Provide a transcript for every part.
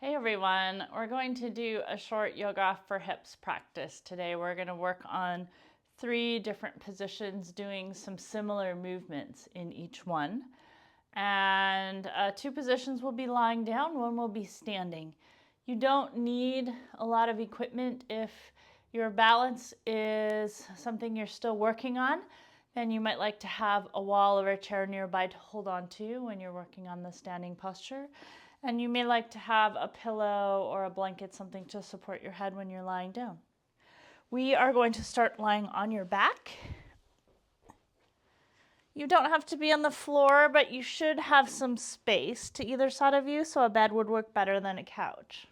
Hey everyone, we're going to do a short yoga for hips practice today. We're going to work on 3 different positions doing some similar movements in each one. And 2 positions will be lying down, 1 will be standing. You don't need a lot of equipment if your balance is something you're still working on. Then you might like to have a wall or a chair nearby to hold on to when you're working on the standing posture. And you may like to have a pillow or a blanket, something to support your head when you're lying down. We are going to start lying on your back. You don't have to be on the floor, but you should have some space to either side of you, so a bed would work better than a couch.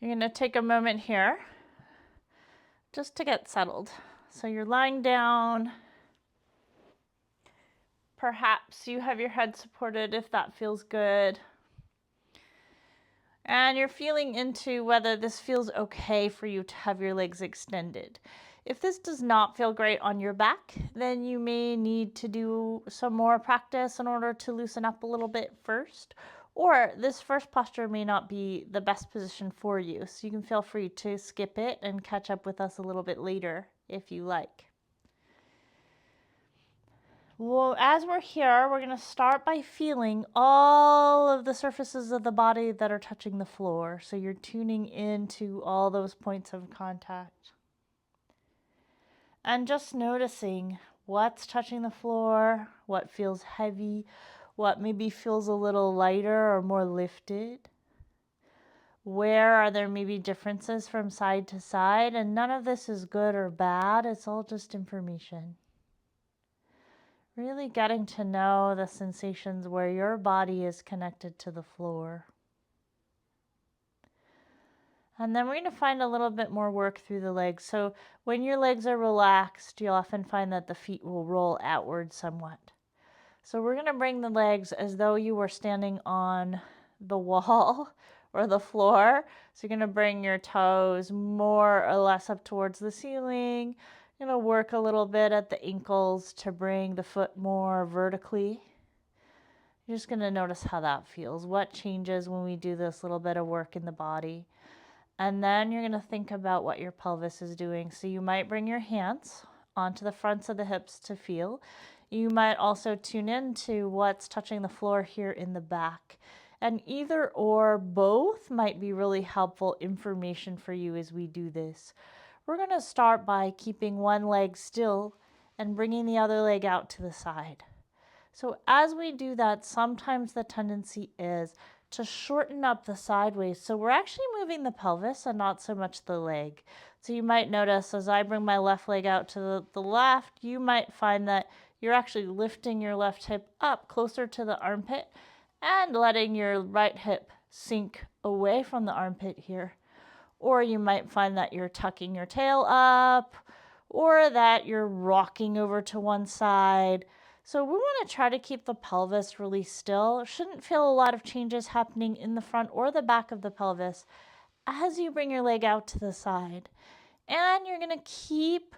You're going to take a moment here just to get settled. So you're lying down. Perhaps you have your head supported if that feels good. And you're feeling into whether this feels okay for you to have your legs extended. If this does not feel great on your back, then you may need to do some more practice in order to loosen up a little bit first. Or this first posture may not be the best position for you, so you can feel free to skip it and catch up with us a little bit later if you like. Well, as we're here, we're going to start by feeling all of the surfaces of the body that are touching the floor. So you're tuning into all those points of contact. And just noticing what's touching the floor, what feels heavy, what maybe feels a little lighter or more lifted. Where are there maybe differences from side to side? And none of this is good or bad. It's all just information. Really getting to know the sensations where your body is connected to the floor. And then we're going to find a little bit more work through the legs. So when your legs are relaxed, you'll often find that the feet will roll outward somewhat. So we're going to bring the legs as though you were standing on the wall or the floor. So you're going to bring your toes more or less up towards the ceiling. You're going to work a little bit at the ankles to bring the foot more vertically. You're just going to notice how that feels. What changes when we do this little bit of work in the body? And then you're going to think about what your pelvis is doing. So you might bring your hands onto the fronts of the hips to feel. You might also tune into what's touching the floor here in the back. And either or both might be really helpful information for you as we do this. We're going to start by keeping one leg still and bringing the other leg out to the side. So as we do that, sometimes the tendency is to shorten up the sideways. So we're actually moving the pelvis and not so much the leg. So you might notice as I bring my left leg out to the left, you might find that you're actually lifting your left hip up closer to the armpit and letting your right hip sink away from the armpit here. Or you might find that you're tucking your tail up or that you're rocking over to one side. So we want to try to keep the pelvis really still. Shouldn't feel a lot of changes happening in the front or the back of the pelvis as you bring your leg out to the side. And you're going to keep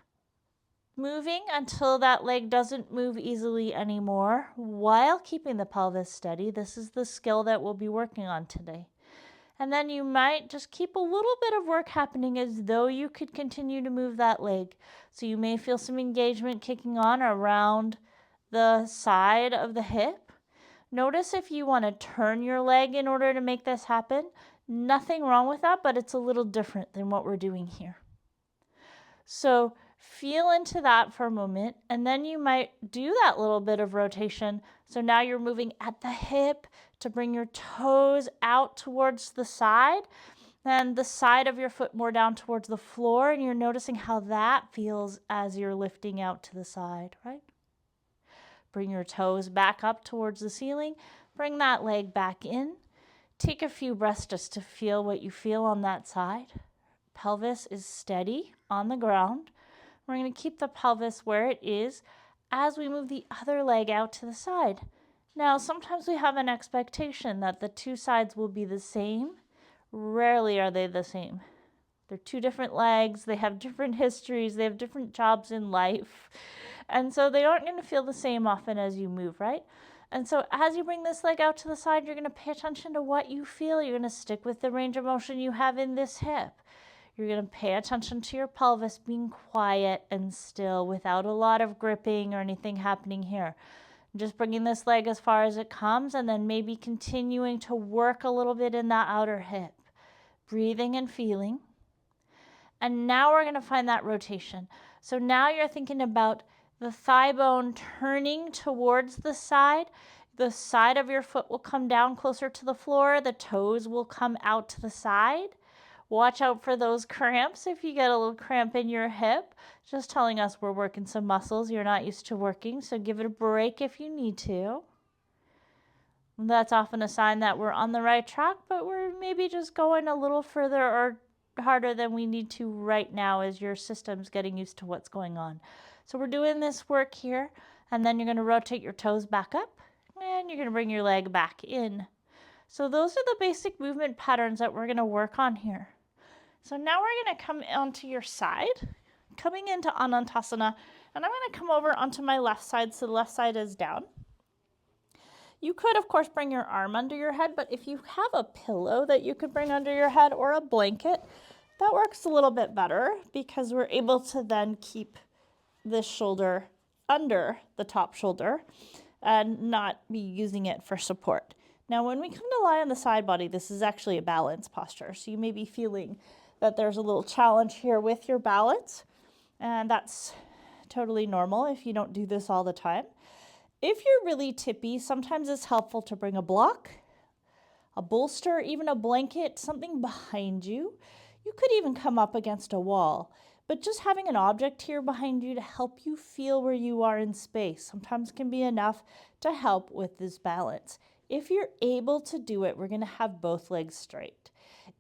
moving until that leg doesn't move easily anymore while keeping the pelvis steady. This is the skill that we'll be working on today. And then you might just keep a little bit of work happening as though you could continue to move that leg. So you may feel some engagement kicking on around the side of the hip. Notice if you want to turn your leg in order to make this happen. Nothing wrong with that, but it's a little different than what we're doing here. So feel into that for a moment, and then you might do that little bit of rotation. So now you're moving at the hip to bring your toes out towards the side, and the side of your foot more down towards the floor, and you're noticing how that feels as you're lifting out to the side, right? Bring your toes back up towards the ceiling. Bring that leg back in. Take a few breaths just to feel what you feel on that side. Pelvis is steady on the ground. We're going to keep the pelvis where it is as we move the other leg out to the side. Now, sometimes we have an expectation that the two sides will be the same. Rarely are they the same. They're two different legs. They have different histories. They have different jobs in life. And so they aren't going to feel the same often as you move, right? And so as you bring this leg out to the side, you're going to pay attention to what you feel. You're going to stick with the range of motion you have in this hip. You're going to pay attention to your pelvis being quiet and still without a lot of gripping or anything happening here. Just bringing this leg as far as it comes and then maybe continuing to work a little bit in that outer hip. Breathing and feeling. And now we're going to find that rotation. So now you're thinking about the thigh bone turning towards the side. The side of your foot will come down closer to the floor. The toes will come out to the side. Watch out for those cramps if you get a little cramp in your hip. Just telling us we're working some muscles you're not used to working, so give it a break if you need to. That's often a sign that we're on the right track, but we're maybe just going a little further or harder than we need to right now as your system's getting used to what's going on. So we're doing this work here, and then you're going to rotate your toes back up, and you're going to bring your leg back in. So those are the basic movement patterns that we're going to work on here. So now we're going to come onto your side, coming into Anantasana, and I'm going to come over onto my left side, so the left side is down. You could, of course, bring your arm under your head, but if you have a pillow that you could bring under your head or a blanket, that works a little bit better because we're able to then keep this shoulder under the top shoulder and not be using it for support. Now, when we come to lie on the side body, this is actually a balance posture. So you may be feeling that there's a little challenge here with your balance, and that's totally normal if you don't do this all the time. If you're really tippy, sometimes it's helpful to bring a block, a bolster, even a blanket, something behind you. You could even come up against a wall, but just having an object here behind you to help you feel where you are in space sometimes can be enough to help with this balance. If you're able to do it, we're going to have both legs straight.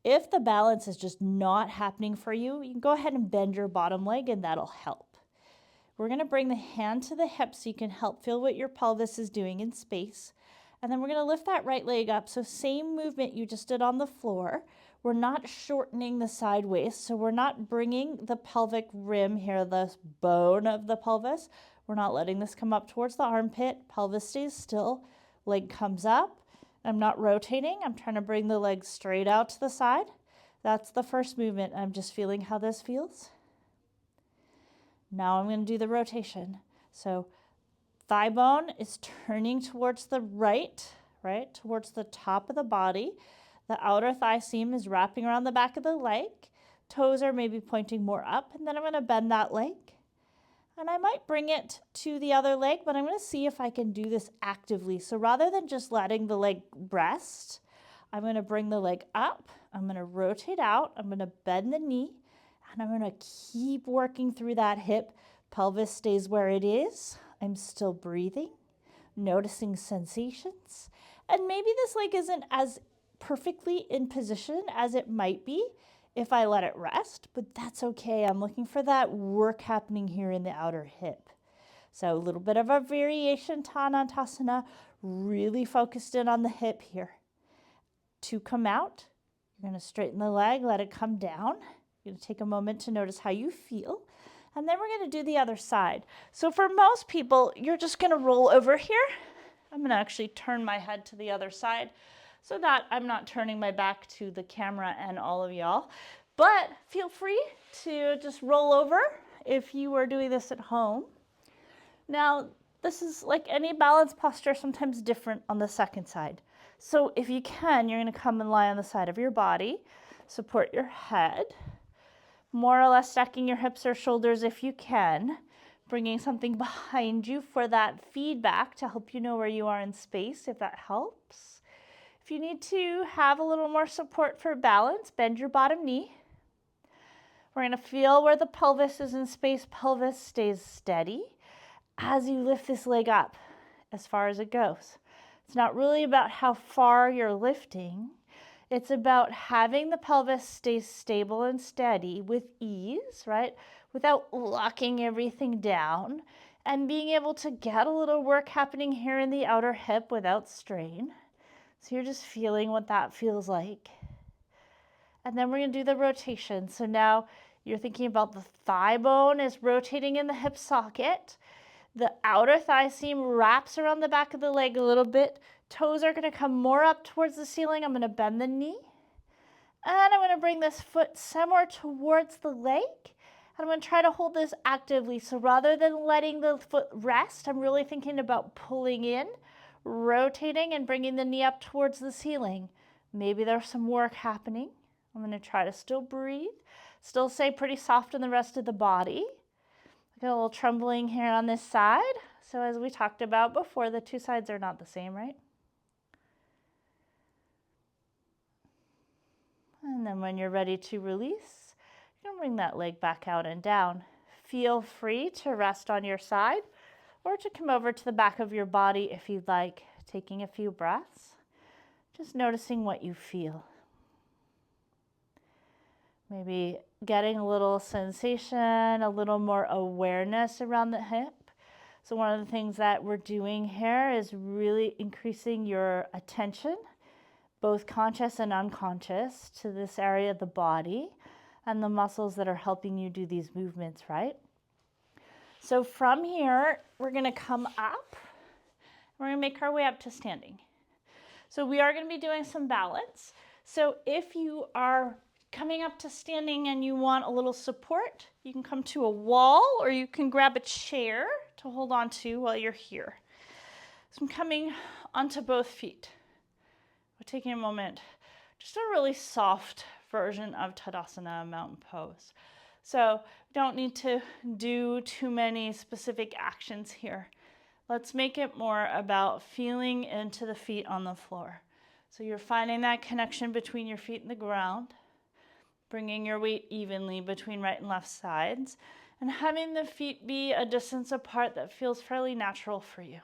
If the balance is just not happening for you, you can go ahead and bend your bottom leg and that'll help. We're going to bring the hand to the hip so you can help feel what your pelvis is doing in space. And then we're going to lift that right leg up. So same movement you just did on the floor. We're not shortening the side waist. So we're not bringing the pelvic rim here, the bone of the pelvis. We're not letting this come up towards the armpit. Pelvis stays still. Leg comes up. I'm not rotating. I'm trying to bring the leg straight out to the side. That's the first movement. I'm just feeling how this feels. Now I'm going to do the rotation. So thigh bone is turning towards the right, towards the top of the body. The outer thigh seam is wrapping around the back of the leg. Toes are maybe pointing more up, and then I'm going to bend that leg. And I might bring it to the other leg, but I'm going to see if I can do this actively. So rather than just letting the leg rest, I'm going to bring the leg up. I'm going to rotate out. I'm going to bend the knee. And I'm going to keep working through that hip. Pelvis stays where it is. I'm still breathing, noticing sensations. And maybe this leg isn't as perfectly in position as it might be if I let it rest, but that's okay. I'm looking for that work happening here in the outer hip. So a little bit of a variation to Anantasana, really focused in on the hip here. To come out, you're going to straighten the leg, let it come down. You're going to take a moment to notice how you feel. And then we're going to do the other side. So for most people, you're just going to roll over here. I'm going to actually turn my head to the other side so that I'm not turning my back to the camera and all of y'all. But feel free to just roll over if you are doing this at home. Now, this is like any balance posture, sometimes different on the second side. So if you can, you're going to come and lie on the side of your body, support your head, more or less stacking your hips or shoulders if you can, bringing something behind you for that feedback to help you know where you are in space, if that helps. If you need to have a little more support for balance, bend your bottom knee. We're going to feel where the pelvis is in space. Pelvis stays steady as you lift this leg up as far as it goes. It's not really about how far you're lifting. It's about having the pelvis stay stable and steady with ease, right? Without locking everything down and being able to get a little work happening here in the outer hip without strain. So you're just feeling what that feels like. And then we're going to do the rotation. So now you're thinking about the thigh bone is rotating in the hip socket. The outer thigh seam wraps around the back of the leg a little bit. Toes are going to come more up towards the ceiling. I'm going to bend the knee. And I'm going to bring this foot somewhere towards the leg. And I'm going to try to hold this actively. So rather than letting the foot rest, I'm really thinking about pulling in, rotating, and bringing the knee up towards the ceiling. Maybe there's some work happening. I'm going to try to still breathe, still stay pretty soft in the rest of the body. I got a little trembling here on this side. So as we talked about before, the two sides are not the same, right? And then when you're ready to release, you can bring that leg back out and down. Feel free to rest on your side or to come over to the back of your body if you'd like, taking a few breaths, just noticing what you feel. Maybe getting a little sensation, a little more awareness around the hip. So one of the things that we're doing here is really increasing your attention, both conscious and unconscious, to this area of the body and the muscles that are helping you do these movements, right? So from here, we're going to come up. We're going to make our way up to standing. So we are going to be doing some balance. So if you are coming up to standing and you want a little support, you can come to a wall or you can grab a chair to hold on to while you're here. So I'm coming onto both feet. We're taking a moment, just a really soft version of Tadasana, mountain pose. So we don't need to do too many specific actions here. Let's make it more about feeling into the feet on the floor. So you're finding that connection between your feet and the ground, bringing your weight evenly between right and left sides, and having the feet be a distance apart that feels fairly natural for you.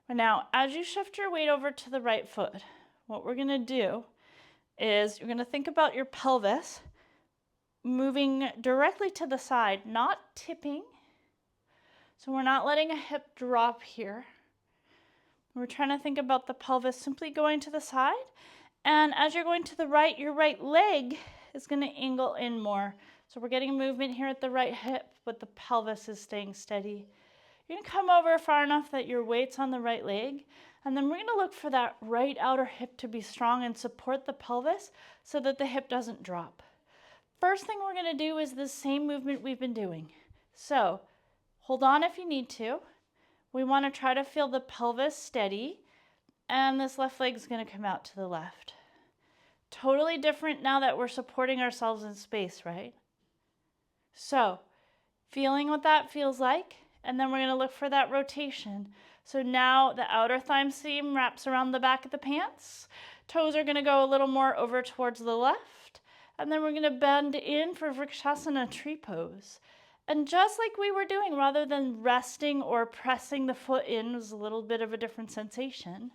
But now, as you shift your weight over to the right foot, what we're going to do is you're going to think about your pelvis moving directly to the side, not tipping. So we're not letting a hip drop here. We're trying to think about the pelvis simply going to the side. And as you're going to the right, your right leg is going to angle in more. So we're getting movement here at the right hip, but the pelvis is staying steady. You're going to come over far enough that your weight's on the right leg. And then we're going to look for that right outer hip to be strong and support the pelvis so that the hip doesn't drop. First thing we're going to do is the same movement we've been doing. So hold on if you need to. We want to try to feel the pelvis steady, and this left leg is going to come out to the left. Totally different now that we're supporting ourselves in space, right? So feeling what that feels like, and then we're going to look for that rotation. So now the outer thigh seam wraps around the back of the pants. Toes are going to go a little more over towards the left, and then we're going to bend in for Vrksasana tree pose. And just like we were doing, rather than resting or pressing the foot in, was a little bit of a different sensation.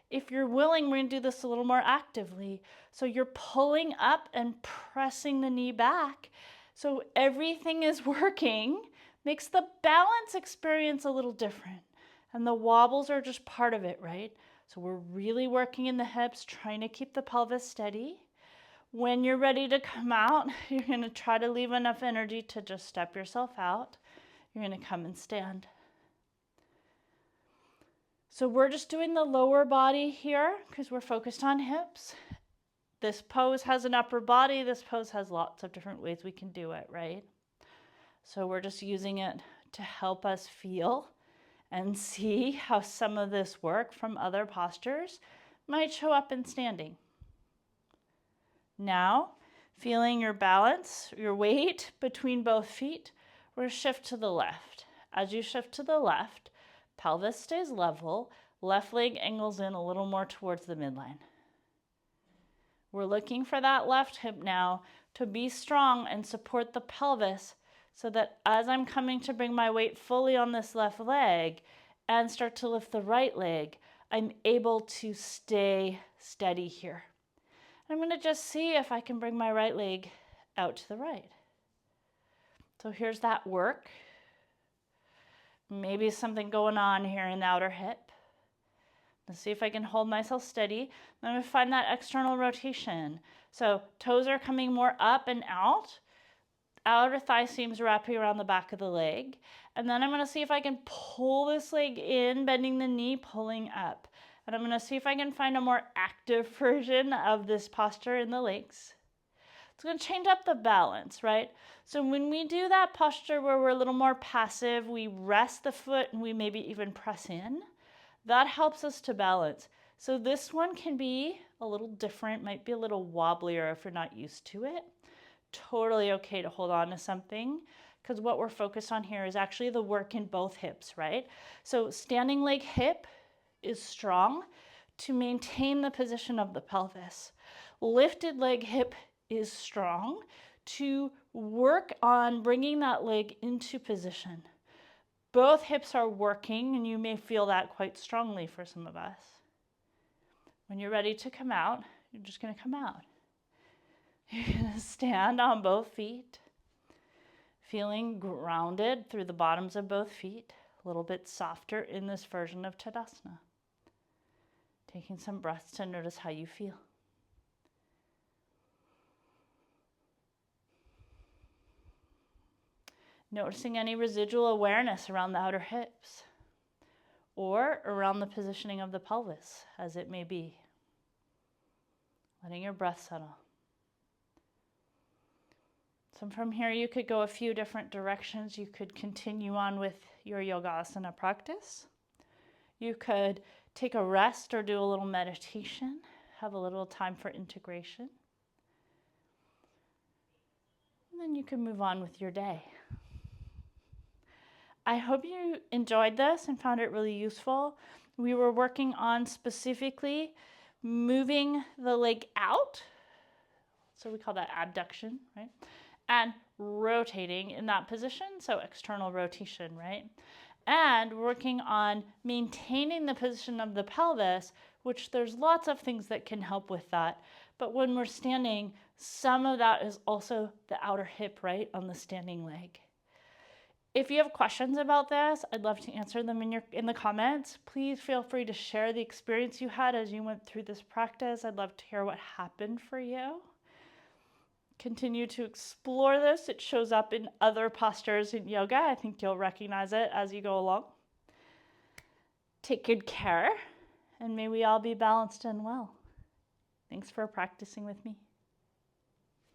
If you're willing, we're going to do this a little more actively. So you're pulling up and pressing the knee back. So everything is working, makes the balance experience a little different. And the wobbles are just part of it, right? So we're really working in the hips, trying to keep the pelvis steady. When you're ready to come out, you're going to try to leave enough energy to just step yourself out. You're going to come and stand. So we're just doing the lower body here because we're focused on hips. This pose has an upper body. This pose has lots of different ways we can do it, right? So we're just using it to help us feel and see how some of this work from other postures might show up in standing. Now, feeling your balance, your weight between both feet, we're going to shift to the left. As you shift to the left, pelvis stays level, left leg angles in a little more towards the midline. We're looking for that left hip now to be strong and support the pelvis so that as I'm coming to bring my weight fully on this left leg and start to lift the right leg, I'm able to stay steady here. I'm going to just see if I can bring my right leg out to the right. So here's that work. Maybe something going on here in the outer hip. Let's see if I can hold myself steady. I'm going to find that external rotation. So toes are coming more up and out. Outer thigh seams wrapping around the back of the leg. And then I'm going to see if I can pull this leg in, bending the knee, pulling up. And I'm going to see if I can find a more active version of this posture in the legs. It's going to change up the balance, right? So when we do that posture where we're a little more passive, we rest the foot and we maybe even press in, that helps us to balance. So this one can be a little different, might be a little wobblier if you're not used to it. Totally okay to hold on to something, because what we're focused on here is actually the work in both hips, right? So standing leg hip is strong to maintain the position of the pelvis. Lifted leg hip is strong to work on bringing that leg into position. Both hips are working, and you may feel that quite strongly for some of us. When you're ready to come out, you're just going to come out. You're going to stand on both feet, feeling grounded through the bottoms of both feet, a little bit softer in this version of Tadasana. Taking some breaths to notice how you feel. Noticing any residual awareness around the outer hips or around the positioning of the pelvis, as it may be. Letting your breath settle. So from here, you could go a few different directions. You could continue on with your yogasana practice. You could take a rest or do a little meditation, have a little time for integration. And then you can move on with your day. I hope you enjoyed this and found it really useful. We were working on specifically moving the leg out. So we call that abduction, right? And rotating in that position, so external rotation, right? And working on maintaining the position of the pelvis, which there's lots of things that can help with that. But when we're standing, some of that is also the outer hip, right, on the standing leg. If you have questions about this, I'd love to answer them in the comments. Please feel free to share the experience you had as you went through this practice. I'd love to hear what happened for you. Continue to explore this. It shows up in other postures in yoga. I think you'll recognize it as you go along. Take good care, and may we all be balanced and well. Thanks for practicing with me.